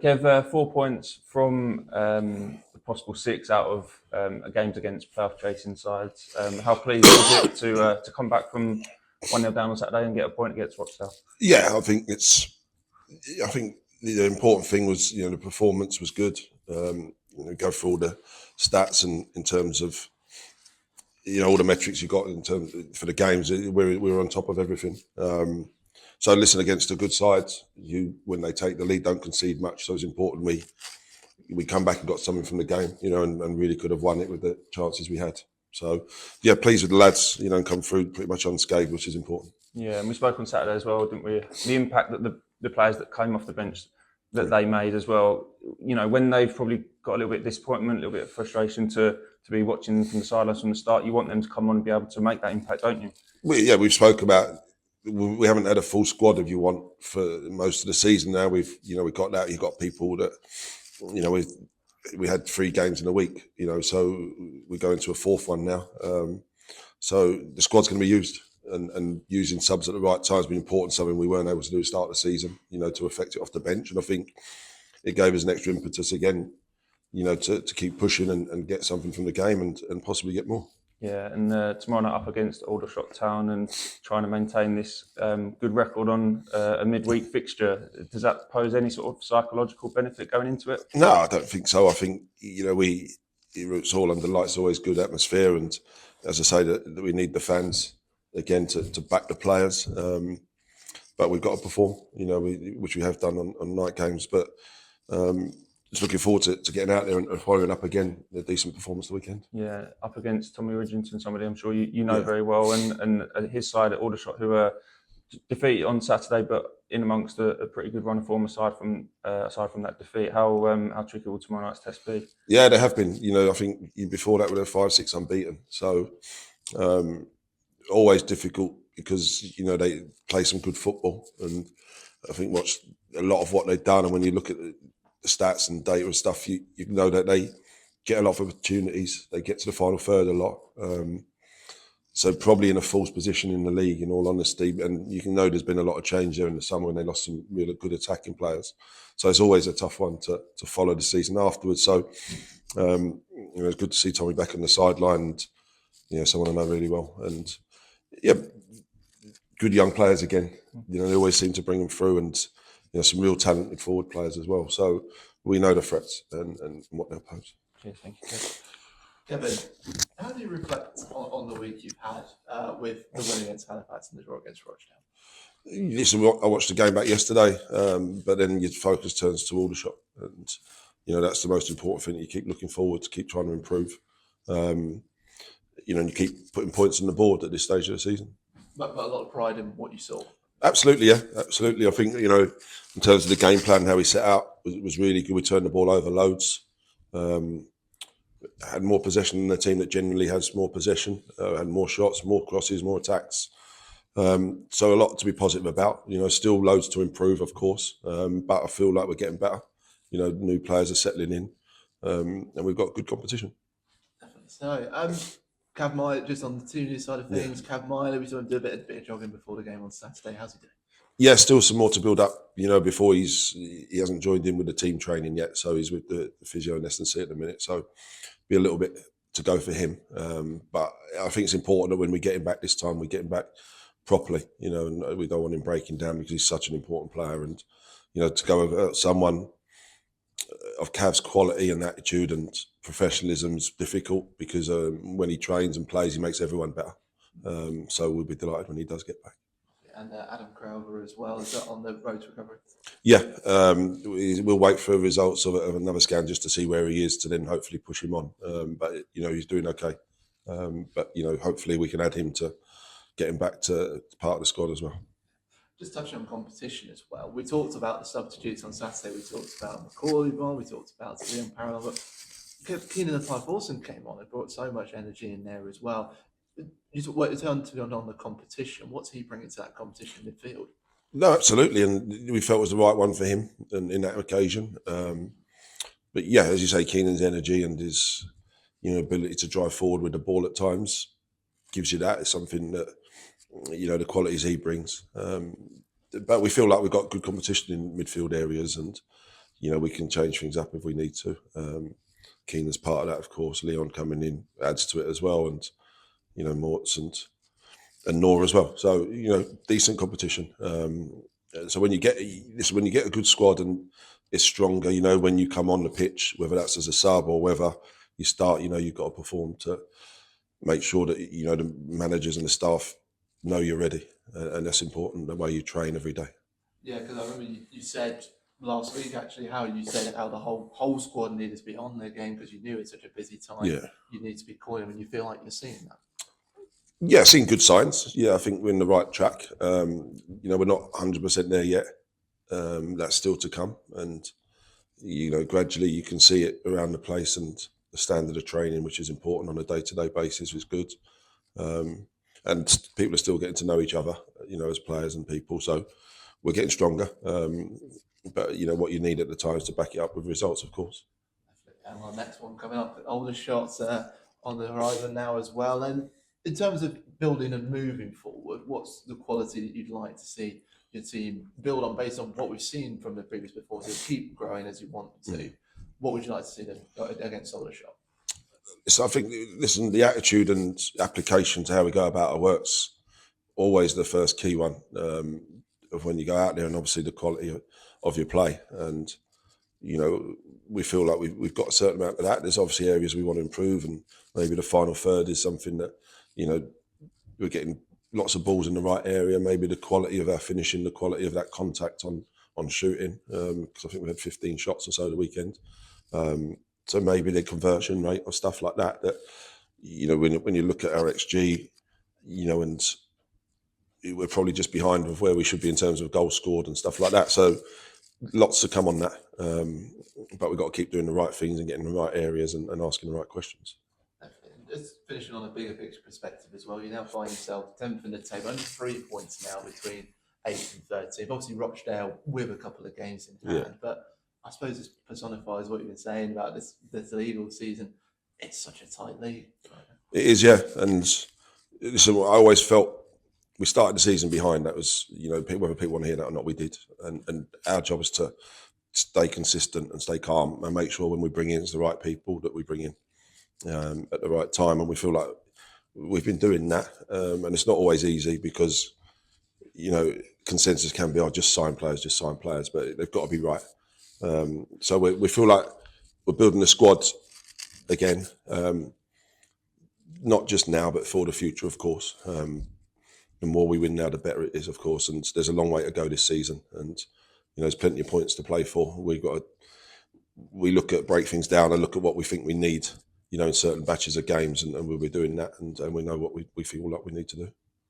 Kev, 4 points from the possible 6 out of games against playoff chasing sides. How pleased was it to come back from 1-0 down on Saturday and get a point against Rochdale? Yeah, I think the important thing was the performance was good. Go through all the stats and in terms of all the metrics you got in terms for the games, we're on top of everything. So listen, against a good side, when they take the lead, don't concede much. So it's important we come back and got something from the game, and really could have won it with the chances we had. So yeah, pleased with the lads, and come through pretty much unscathed, which is important. Yeah, and we spoke on Saturday as well, didn't we? The impact that the players that came off the bench that they made as well. When they've probably got a little bit of disappointment, a little bit of frustration to be watching from the sidelines from the start, you want them to come on and be able to make that impact, don't you? We've spoke about. We haven't had a full squad, if you want, for most of the season. Now we've got that. You've got people that we had 3 games in a week. So we're going to a 4th one now. So the squad's going to be used, and using subs at the right time has been important. Something we weren't able to do at the start of the season. To affect it off the bench, and I think it gave us an extra impetus again. To keep pushing and get something from the game and possibly get more. Yeah, and tomorrow night up against Aldershot Town and trying to maintain this good record on a midweek fixture. Does that pose any sort of psychological benefit going into it? No, I don't think so. I think it's all under lights, always good atmosphere, and as I say, that we need the fans again to back the players. But we've got to perform, which we have done on night games. But just looking forward to getting out there and following up again a decent performance the weekend. Yeah, up against Tommy Ridgington, somebody I'm sure you know very well, and his side at Aldershot, who were defeated on Saturday, but in amongst a pretty good run of form aside from that defeat. How tricky will tomorrow night's test be? Yeah, they have been. I think before that we were 5-6 unbeaten, so always difficult because they play some good football, and I think a lot of what they've done, and when you look at the stats and data and stuff, you know that they get a lot of opportunities. They get to the final third a lot. So probably in a false position in the league, in all honesty. And you can know there's been a lot of change there in the summer when they lost some really good attacking players. So it's always a tough one to follow the season afterwards. So it's good to see Tommy back on the sideline and someone I know really well. And yeah, good young players again. They always seem to bring them through, and some real talented forward players as well. So we know the threats and what they'll pose. Cheers, thank you. Kevin, how do you reflect on the week you've had with the win against Halifax and the draw against Rochdale? Listen, I watched the game back yesterday, but then your focus turns to Aldershot, and that's the most important thing. You keep looking forward to keep trying to improve, and you keep putting points on the board at this stage of the season. But a lot of pride in what you saw. Absolutely, yeah, absolutely. I think in terms of the game plan, how we set out was really good. We turned the ball over loads. Had more possession than a team that generally has more possession, had more shots, more crosses, more attacks. So a lot to be positive about. Still loads to improve, of course, but I feel like we're getting better. New players are settling in, and we've got good competition. Definitely so. Cav Miley, just on the 2 new side of things, yeah. Cav Miley, we saw him do a bit of jogging before the game on Saturday. How's he doing? Yeah, still some more to build up. Before he hasn't joined in with the team training yet, so he's with the physio and S&C at the minute. So be a little bit to go for him. But I think it's important that when we get him back this time, we get him back properly. And we don't want him breaking down because he's such an important player. And to go with someone of Cav's quality and attitude and professionalism is difficult because when he trains and plays, he makes everyone better. So we'll be delighted when he does get back. And Adam Crowther as well, is that on the road to recovery? Yeah, we'll wait for results of another scan just to see where he is to then hopefully push him on. But he's doing okay. But hopefully we can add him to get him back to part of the squad as well. Just touching on competition as well. We talked about the substitutes on Saturday. We talked about Macaulay, we talked about Liam Parallel, but Keenan and Clive Wilson came on and brought so much energy in there as well. You turned to on the competition. What's he bringing to that competition midfield? No, absolutely, and we felt it was the right one for him in that occasion. But yeah, as you say, Keenan's energy and his ability to drive forward with the ball at times gives you that. It's something that the qualities he brings. But we feel like we've got good competition in midfield areas, and we can change things up if we need to. Keenan's part of that, of course. Leon coming in adds to it as well, and Mortz and Nor as well. So decent competition. So when you get a good squad and it's stronger, when you come on the pitch, whether that's as a sub or whether you start, you've got to perform to make sure that the managers and the staff know you're ready, and that's important. The way you train every day. Yeah, because I remember you said last week actually how the whole squad needed to be on their game because you knew it's such a busy time. Yeah. You need to be calling, and you feel like you're seeing that. Yeah, seeing good signs. Yeah, I think we're in the right track. We're not 100% there yet. That's still to come, and gradually you can see it around the place, and the standard of training, which is important on a day-to-day basis, is good. And people are still getting to know each other, as players and people. So we're getting stronger. But what you need at the time is to back it up with results, of course. And our next one coming up, Aldershot's on the horizon now as well. And in terms of building and moving forward, what's the quality that you'd like to see your team build on based on what we've seen from the previous before? So keep growing as you want to. What would you like to see them against Aldershot? So I think, listen, the attitude and application to how we go about our work's always the first key one of when you go out there, and obviously the quality of your play. And, we feel like we've got a certain amount of that. There's obviously areas we want to improve, and maybe the final third is something that, we're getting lots of balls in the right area. Maybe the quality of our finishing, the quality of that contact on shooting, because I think we had 15 shots or so the weekend. So maybe the conversion rate or stuff like that, when you look at our XG, and we're probably just behind of where we should be in terms of goals scored and stuff like that. So lots to come on that. But we've got to keep doing the right things and getting in the right areas and asking the right questions. Just finishing on a bigger picture perspective as well, you now find yourself 10th in the table, only 3 points now between 8th and 13th. Obviously Rochdale with a couple of games in hand, but I suppose this personifies what you've been saying about this Eagles season. It's such a tight league. It is, yeah. And listen, I always felt we started the season behind. That was, whether people want to hear that or not, we did. And our job is to stay consistent and stay calm and make sure when we bring in it's the right people that we bring in at the right time. And we feel like we've been doing that. And it's not always easy because, consensus can be, just sign players, but they've got to be right. So we feel like we're building a squad again, not just now, but for the future, of course. The more we win now, the better it is, of course. And there's a long way to go this season. And, there's plenty of points to play for. We look at, break things down and look at what we think we need, in certain batches of games. And we'll be doing that. And we know what we feel like we need to do.